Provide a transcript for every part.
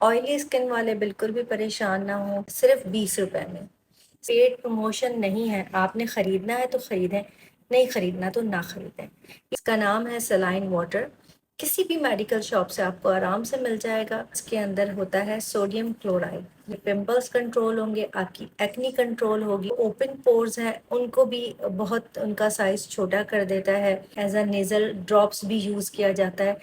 آئلی skin والے بالکل بھی پریشان نہ ہوں، صرف 20 روپے میں پیڈ پروموشن نہیں ہے، آپ نے خریدنا ہے تو خریدیں، نہیں خریدنا تو نہ خریدیں۔ اس کا نام ہے سلائن واٹر، کسی بھی میڈیکل شاپ سے آپ کو آرام سے مل جائے گا۔ اس کے اندر ہوتا ہے سوڈیم کلورائڈ، یہ پمپلز کنٹرول ہوں گے، آپ کی ایکنی کنٹرول ہوگی، اوپن پورز ہیں ان کو بھی بہت ان کا سائز چھوٹا کر دیتا ہے، ایز اے نیزل ڈراپس بھی یوز کیا جاتا ہے،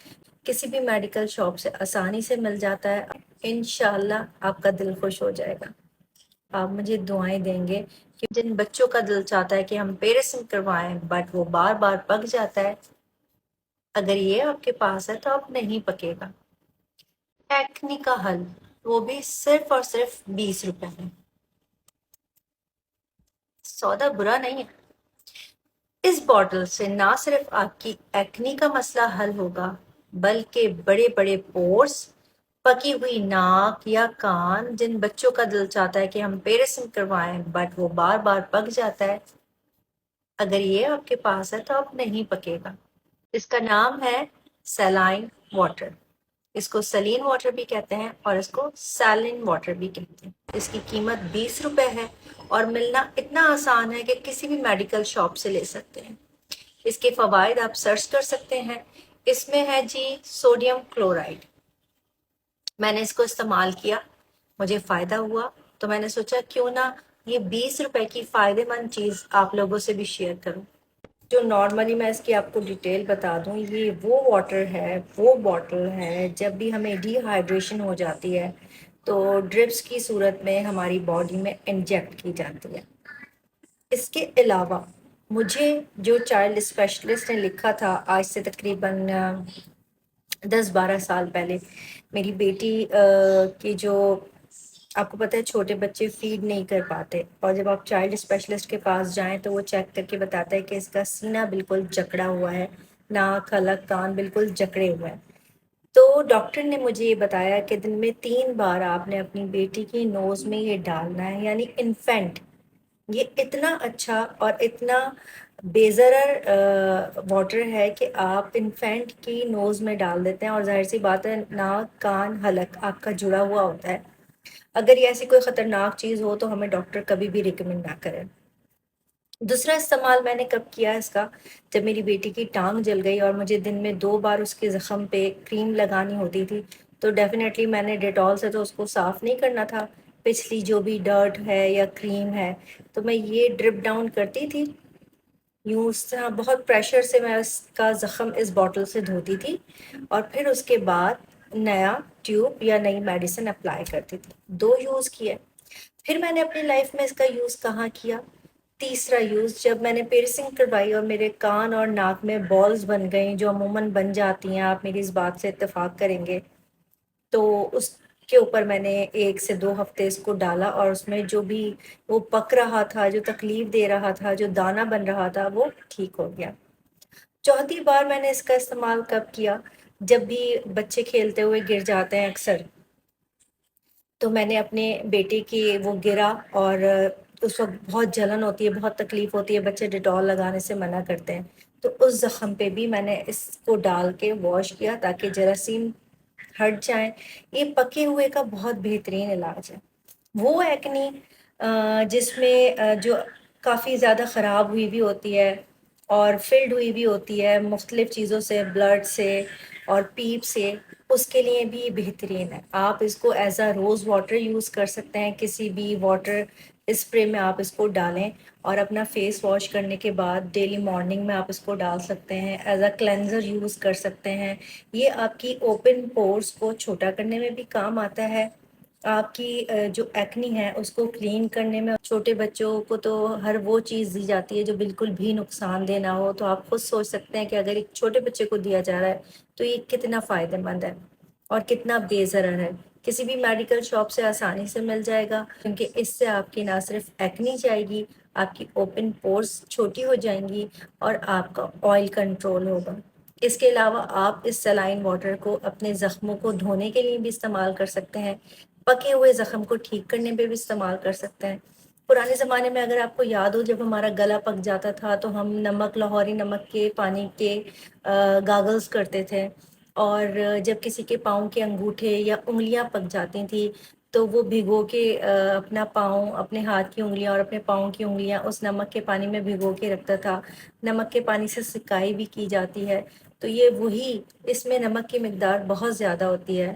کسی بھی میڈیکل شاپ سے آسانی سے مل جاتا ہے۔ انشاءاللہ آپ کا دل خوش ہو جائے گا، آپ مجھے دعائیں دیں گے کہ جن بچوں کا دل چاہتا ہے کہ ہم پیرسنگ کروائیں بٹ وہ بار بار پک جاتا ہے، اگر یہ آپ کے پاس ہے تو آپ نہیں پکے گا۔ ایکنی کا حل، وہ بھی صرف اور صرف 20 روپے میں۔ سودا برا نہیں ہے، اس بوٹل سے نہ صرف آپ کی ایکنی کا مسئلہ حل ہوگا بلکہ بڑے بڑے پورس، پکی ہوئی ناک یا کان، جن بچوں کا دل چاہتا ہے کہ ہم پیرسنگ کروائیں بٹ وہ بار بار پک جاتا ہے، اگر یہ آپ کے پاس ہے تو آپ نہیں پکے گا۔ اس کا نام ہے سیلائن واٹر، اس کو سلین واٹر بھی کہتے ہیں اور اس کو سیلن واٹر بھی کہتے ہیں۔ اس کی قیمت 20 روپے ہے اور ملنا اتنا آسان ہے کہ کسی بھی میڈیکل شاپ سے لے سکتے ہیں۔ اس کے فوائد آپ سرچ کر سکتے ہیں، اس میں ہے جی سوڈیم کلورائڈ۔ میں نے اس کو استعمال کیا، مجھے فائدہ ہوا، تو میں نے سوچا کیوں نہ یہ 20 روپے کی فائدے مند چیز آپ لوگوں سے بھی شیئر کروں۔ جو نارملی میں اس کی آپ کو ڈیٹیل بتا دوں، یہ وہ واٹر ہے، وہ باٹل ہے جب بھی ہمیں ڈی ہائیڈریشن ہو جاتی ہے تو ڈرپس کی صورت میں ہماری باڈی میں انجیکٹ کی جاتی ہے۔ اس کے علاوہ مجھے جو چائلڈ اسپیشلسٹ نے لکھا تھا، آج سے تقریباً 10-12 سال پہلے، میری بیٹی کی جو، آپ کو پتہ ہے چھوٹے بچے فیڈ نہیں کر پاتے، اور جب آپ چائلڈ اسپیشلسٹ کے پاس جائیں تو وہ چیک کر کے بتاتا ہے کہ اس کا سینہ بالکل جکڑا ہوا ہے، ناک، حلق، کان بالکل جکڑے ہوئے ہیں۔ تو ڈاکٹر نے مجھے یہ بتایا کہ دن میں 3 بار آپ نے اپنی بیٹی کی نوز میں یہ ڈالنا ہے، یعنی انفینٹ، یہ اتنا اچھا اور اتنا بے ضرر واٹر ہے کہ آپ انفینٹ کی نوز میں ڈال دیتے ہیں، اور ظاہر سی بات ہے ناک، کان، حلق آپ کا جڑا ہوا ہوتا ہے، اگر یہ ایسی کوئی خطرناک چیز ہو تو ہمیں ڈاکٹر کبھی بھی ریکمینڈ نہ کریں۔ دوسرا استعمال میں نے کب کیا اس کا، جب میری بیٹی کی ٹانگ جل گئی اور مجھے دن میں 2 بار اس کے زخم پہ کریم لگانی ہوتی تھی، تو ڈیفینیٹلی میں نے ڈیٹول سے تو اس کو صاف نہیں کرنا تھا، پچھلی جو بھی ڈرٹ ہے یا کریم ہے، تو میں یہ ڈرپ ڈاؤن کرتی تھی، یوں اس طرح بہت پریشر سے میں اس کا زخم اس باٹل سے دھوتی تھی، اور پھر اس کے بعد نیا ٹیوب یا نئی میڈیسن اپلائی کرتی تھی۔ 2 یوز کیے۔ پھر میں نے اپنی لائف میں اس کا یوز کہاں کیا، تیسرا یوز جب میں نے پیرسنگ کروائی اور میرے کان اور ناک میں بالز بن گئیں، جو عموماً بن جاتی ہیں، آپ میری اس بات سے اتفاق کریں گے، تو اس کے اوپر میں نے 1 سے 2 ہفتے اس کو ڈالا، اور اس میں جو بھی وہ پک رہا تھا، جو تکلیف دے رہا تھا، جو دانہ بن رہا تھا، وہ ٹھیک ہو گیا۔ چوتھی بار میں نے اس کا استعمال کب کیا، جب بھی بچے کھیلتے ہوئے گر جاتے ہیں اکثر، تو میں نے اپنے بیٹے کی وہ گرا، اور اس وقت بہت جلن ہوتی ہے، بہت تکلیف ہوتی ہے، بچے ڈیٹول لگانے سے منع کرتے ہیں، تو اس زخم پہ بھی میں نے اس کو ڈال کے واش کیا تاکہ جراثیم ہٹ جائیں۔ یہ پکے ہوئے کا بہت بہترین علاج ہے۔ وہ ایکنی جس میں جو کافی زیادہ خراب ہوئی بھی ہوتی ہے اور فلڈ ہوئی بھی ہوتی ہے مختلف چیزوں سے، بلڈ سے اور پیپ سے، اس کے لیے بھی بہترین ہے۔ آپ اس کو as a rose water use کر سکتے ہیں، کسی بھی واٹر اسپرے میں آپ اس کو ڈالیں، اور اپنا فیس واش کرنے کے بعد ڈیلی مارننگ میں آپ اس کو ڈال سکتے ہیں، ایز اے کلینزر یوز کر سکتے ہیں۔ یہ آپ کی اوپن پورس کو چھوٹا کرنے میں بھی کام آتا ہے، آپ کی جو ایکنی ہے اس کو کلین کرنے میں۔ چھوٹے بچوں کو تو ہر وہ چیز دی جاتی ہے جو بالکل بھی نقصان دہ نہ ہو، تو آپ خود سوچ سکتے ہیں کہ اگر ایک چھوٹے بچے کو دیا جا رہا ہے تو یہ کتنا فائدہ مند ہے اور کتنا بے ضرر ہے۔ کسی بھی میڈیکل شاپ سے آسانی سے مل جائے گا، کیونکہ اس سے آپ کی نہ صرف ایکنی جائے گی، آپ کی اوپن پورس چھوٹی ہو جائیں گی، اور آپ کا آئل کنٹرول ہوگا۔ اس کے علاوہ آپ اس سلائن واٹر کو اپنے زخموں کو دھونے کے لیے بھی استعمال کر سکتے ہیں، پکے ہوئے زخم کو ٹھیک کرنے پہ بھی استعمال کر سکتے ہیں۔ پرانے زمانے میں اگر آپ کو یاد ہو، جب ہمارا گلا پک جاتا تھا تو ہم نمک، لاہوری نمک کے پانی کے گاگلز کرتے تھے، اور جب کسی کے پاؤں کے انگوٹھے یا انگلیاں پک جاتی تھیں تو وہ بھگو کے اپنا پاؤں، اپنے ہاتھ کی انگلیاں اور اپنے پاؤں کی انگلیاں اس نمک کے پانی میں بھگو کے رکھتا تھا۔ نمک کے پانی سے سکائی بھی کی جاتی ہے، تو یہ وہی، اس میں نمک کی مقدار بہت زیادہ ہوتی ہے،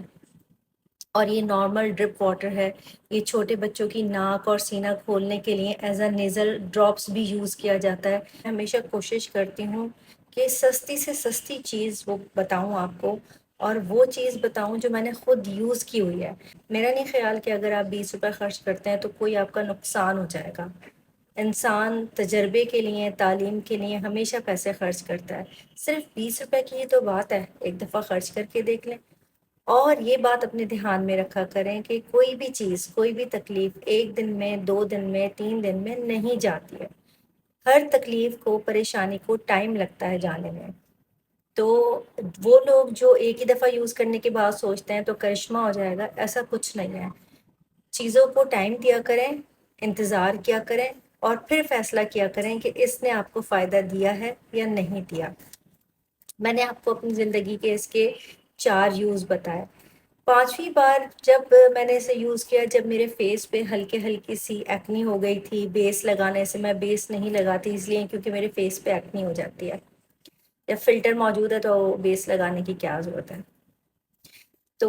اور یہ نارمل ڈرپ واٹر ہے۔ یہ چھوٹے بچوں کی ناک اور سینہ کھولنے کے لیے ایز اے نیزل ڈراپس بھی یوز کیا جاتا ہے۔ ہمیشہ کوشش کرتی ہوں کہ سستی سے سستی چیز وہ بتاؤں آپ کو، اور وہ چیز بتاؤں جو میں نے خود یوز کی ہوئی ہے۔ میرا نہیں خیال کہ اگر آپ 20 روپے خرچ کرتے ہیں تو کوئی آپ کا نقصان ہو جائے گا۔ انسان تجربے کے لیے، تعلیم کے لیے ہمیشہ پیسے خرچ کرتا ہے۔ صرف 20 روپے کی ہی تو بات ہے، ایک دفعہ خرچ کر کے دیکھ لیں۔ اور یہ بات اپنے دھیان میں رکھا کریں کہ کوئی بھی چیز، کوئی بھی تکلیف 1 دن میں، 2 دن میں، 3 دن میں نہیں جاتی ہے۔ ہر تکلیف کو، پریشانی کو ٹائم لگتا ہے جانے میں۔ تو وہ لوگ جو ایک ہی دفعہ یوز کرنے کے بعد سوچتے ہیں تو کرشمہ ہو جائے گا، ایسا کچھ نہیں ہے۔ چیزوں کو ٹائم دیا کریں، انتظار کیا کریں، اور پھر فیصلہ کیا کریں کہ اس نے آپ کو فائدہ دیا ہے یا نہیں دیا۔ میں نے آپ کو اپنی زندگی کے اس کے 4 یوز بتائے۔ 5ویں بار جب میں نے اسے یوز کیا، جب میرے فیس پہ ہلکے ہلکی سی ایکنی ہو گئی تھی بیس لگانے سے۔ میں بیس نہیں لگاتی اس لیے کیونکہ میرے فیس پہ ایکنی ہو جاتی ہے، جب فلٹر موجود ہے تو بیس لگانے کی کیا ضرورت ہے۔ تو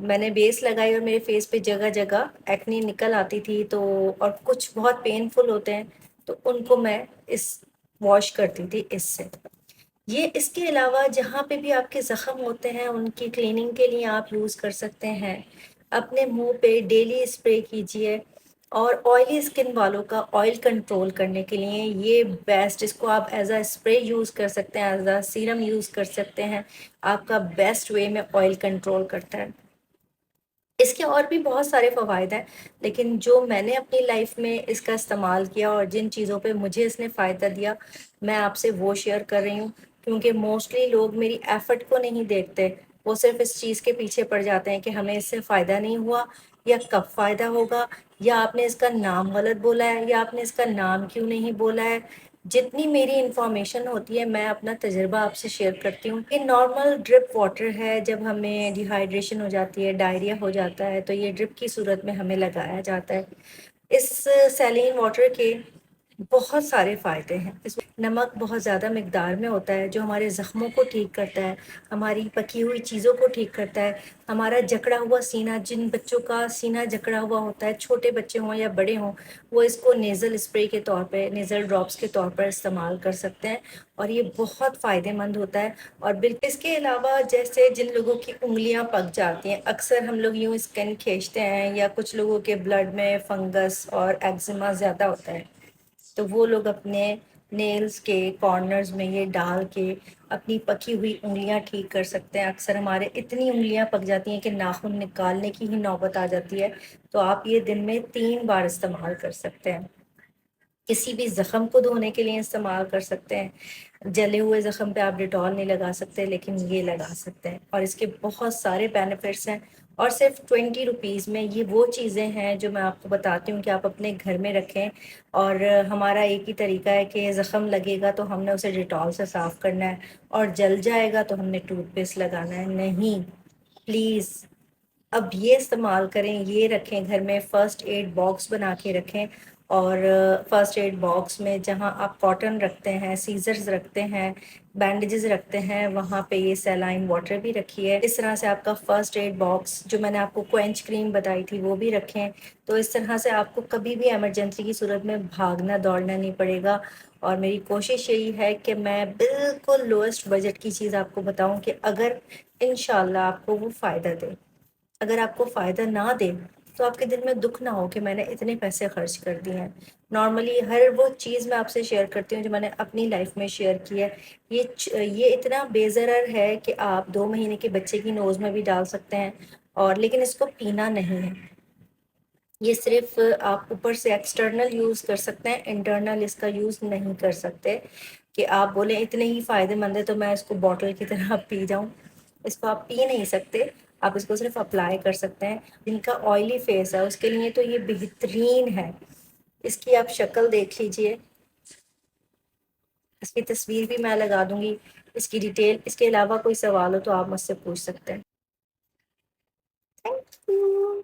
میں نے بیس لگائی اور میرے فیس پہ جگہ جگہ ایکنی نکل آتی تھی، تو اور کچھ بہت پینفل ہوتے ہیں، تو ان کو میں اس واش کرتی تھی اس سے۔ یہ اس کے علاوہ جہاں پہ بھی آپ کے زخم ہوتے ہیں ان کی کلیننگ کے لیے آپ یوز کر سکتے ہیں۔ اپنے منہ پہ ڈیلی اسپرے کیجئے، اور آئلی اسکن والوں کا آئل کنٹرول کرنے کے لیے یہ بیسٹ، اس کو آپ ایز اے اسپرے یوز کر سکتے ہیں، ایز اے سیرم یوز کر سکتے ہیں۔ آپ کا بیسٹ وے میں آئل کنٹرول کرتا ہے۔ اس کے اور بھی بہت سارے فوائد ہیں، لیکن جو میں نے اپنی لائف میں اس کا استعمال کیا اور جن چیزوں پہ مجھے اس نے فائدہ دیا، میں آپ سے وہ شیئر کر رہی ہوں، کیونکہ موسٹلی لوگ میری ایفرٹ کو نہیں دیکھتے، وہ صرف اس چیز کے پیچھے پڑ جاتے ہیں کہ ہمیں اس سے فائدہ نہیں ہوا، یا کب فائدہ ہوگا، یا آپ نے اس کا نام غلط بولا ہے، یا آپ نے اس کا نام کیوں نہیں بولا ہے۔ جتنی میری انفارمیشن ہوتی ہے میں اپنا تجربہ آپ سے شیئر کرتی ہوں۔ یہ نارمل ڈرپ واٹر ہے، جب ہمیں ڈی ہائیڈریشن ہو جاتی ہے، ڈائریا ہو جاتا ہے، تو یہ ڈرپ کی صورت میں ہمیں لگایا جاتا ہے۔ اس سیلین واٹر کے بہت سارے فائدے ہیں۔ اس میں نمک بہت زیادہ مقدار میں ہوتا ہے جو ہمارے زخموں کو ٹھیک کرتا ہے، ہماری پکی ہوئی چیزوں کو ٹھیک کرتا ہے، ہمارا جکڑا ہوا سینہ، جن بچوں کا سینہ جکڑا ہوا ہوتا ہے، چھوٹے بچے ہوں یا بڑے ہوں، وہ اس کو نیزل اسپرے کے طور پہ، نیزل ڈراپس کے طور پر استعمال کر سکتے ہیں، اور یہ بہت فائدے مند ہوتا ہے۔ اور بالکل اس کے علاوہ جیسے جن لوگوں کی انگلیاں پک جاتی ہیں، اکثر ہم لوگ یوں اسکن کھینچتے ہیں، یا کچھ لوگوں کے بلڈ میں فنگس اور ایگزیما زیادہ ہوتا ہے، تو وہ لوگ اپنے نیلز کے کارنرز میں یہ ڈال کے اپنی پکی ہوئی انگلیاں ٹھیک کر سکتے ہیں۔ اکثر ہمارے اتنی انگلیاں پک جاتی ہیں کہ ناخن نکالنے کی ہی نوبت آ جاتی ہے، تو آپ یہ دن میں 3 بار استعمال کر سکتے ہیں۔ کسی بھی زخم کو دھونے کے لیے استعمال کر سکتے ہیں۔ جلے ہوئے زخم پہ آپ ڈیٹول نہیں لگا سکتے، لیکن یہ لگا سکتے ہیں، اور اس کے بہت سارے بینیفٹس ہیں۔ اور صرف 20 روپیز میں یہ وہ چیزیں ہیں جو میں آپ کو بتاتی ہوں کہ آپ اپنے گھر میں رکھیں۔ اور ہمارا ایک ہی طریقہ ہے کہ زخم لگے گا تو ہم نے اسے ڈیٹول سے صاف کرنا ہے، اور جل جائے گا تو ہم نے ٹوتھ پیسٹ لگانا ہے۔ نہیں، پلیز اب یہ استعمال کریں، یہ رکھیں گھر میں، فرسٹ ایڈ باکس بنا کے رکھیں، اور فرسٹ ایڈ باکس میں جہاں آپ کاٹن رکھتے ہیں، سیزرز رکھتے ہیں، بینڈیجز رکھتے ہیں، وہاں پہ یہ سیلائن واٹر بھی رکھیے۔ اس طرح سے آپ کا فرسٹ ایڈ باکس، جو میں نے آپ کو کوئنچ کریم بتائی تھی، وہ بھی رکھیں، تو اس طرح سے آپ کو کبھی بھی ایمرجنسی کی صورت میں بھاگنا دوڑنا نہیں پڑے گا۔ اور میری کوشش یہی ہے کہ میں بالکل لوئسٹ بجٹ کی چیز آپ کو بتاؤں کہ اگر انشاءاللہ آپ کو وہ فائدہ دے۔ اگر آپ کو فائدہ نہ دے تو آپ کے دل میں دکھ نہ ہو کہ میں نے اتنے پیسے خرچ کر دیے ہیں۔ نارملی ہر وہ چیز میں آپ سے شیئر کرتی ہوں جو میں نے اپنی لائف میں شیئر کی ہے۔ یہ اتنا بے ضرر ہے کہ آپ 2 مہینے کے بچے کی نوز میں بھی ڈال سکتے ہیں، اور لیکن اس کو پینا نہیں ہے۔ یہ صرف آپ اوپر سے ایکسٹرنل یوز کر سکتے ہیں، انٹرنل اس کا یوز نہیں کر سکتے، کہ آپ بولیں اتنے ہی فائدے مند ہے تو میں اس کو بوٹل کی طرح پی جاؤں۔ اس کو آپ پی نہیں سکتے، آپ اس کو صرف اپلائی کر سکتے ہیں۔ جن کا آئلی فیس ہے اس کے لیے تو یہ بہترین ہے۔ اس کی آپ شکل دیکھ لیجئے، اس کی تصویر بھی میں لگا دوں گی۔ اس کی ڈیٹیل. اس کے علاوہ کوئی سوال ہو تو آپ مجھ سے پوچھ سکتے ہیں. Thank you.